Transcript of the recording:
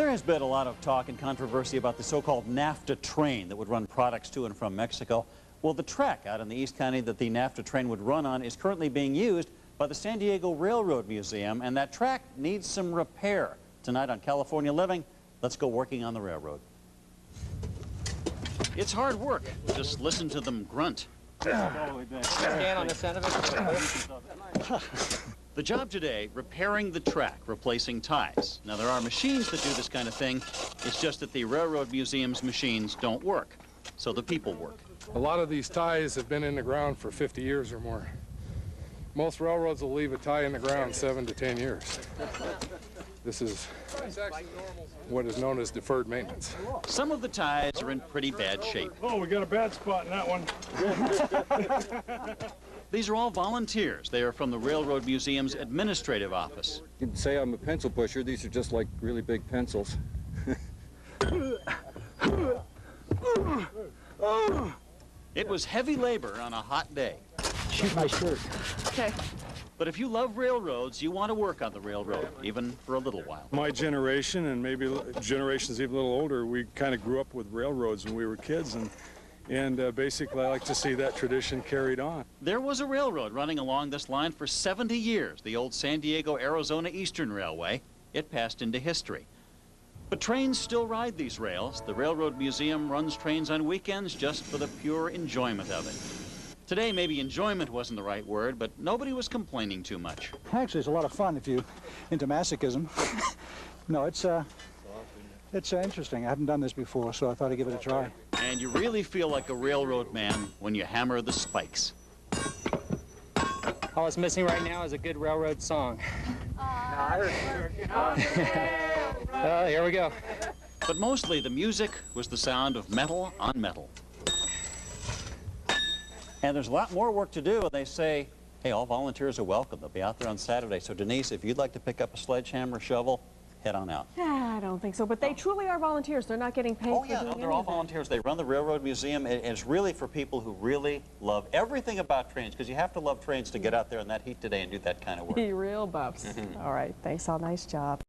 There has been a lot of talk and controversy about the so-called NAFTA train that would run products to and from Mexico. Well, the track out in the East County that the NAFTA train would run on is currently being used by the San Diego Railroad Museum, and that track needs some repair. Tonight on California Living, let's go working on the railroad. It's hard work. Just listen to them grunt. Stand on this end of it. The job today, repairing the track, replacing ties. Now, there are machines that do this kind of thing. It's just that the Railroad Museum's machines don't work, so the people work. A lot of these ties have been in the ground for 50 years or more. Most railroads will leave a tie in the ground 7 to 10 years. This is what is known as deferred maintenance. Some of the ties are in pretty bad shape. Oh, we got a bad spot in that one. These are all volunteers. They are from the Railroad Museum's administrative office. You can say I'm a pencil pusher. These are just like really big pencils. It was heavy labor on a hot day. Shoot my shirt. Okay. But if you love railroads, you want to work on the railroad, even for a little while. My generation, and maybe generations even a little older, we kind of grew up with railroads when we were kids, and basically I like to see that tradition carried on. There was a railroad running along this line for 70 years, the old San Diego-Arizona Eastern Railway. It passed into history. But trains still ride these rails. The Railroad Museum runs trains on weekends just for the pure enjoyment of it. Today, maybe enjoyment wasn't the right word, but nobody was complaining too much. Actually, it's a lot of fun if you're into masochism. No, it's interesting. I haven't done this before, so I thought I'd give it a try. And you really feel like a railroad man when you hammer the spikes. All it's missing right now is a good railroad song. Here we go. But mostly the music was the sound of metal on metal. And there's a lot more work to do, and they say, hey, all volunteers are welcome. They'll be out there on Saturday. So, Denise, if you'd like to pick up a sledgehammer, shovel, head on out. I don't think so, but they truly are volunteers. They're not getting paid for doing anything. They're all volunteers. They run the Railroad Museum, and it's really for people who really love everything about trains, because you have to love trains to get out there in that heat today and do that kind of work. Be real buffs. All right, thanks all. Nice job.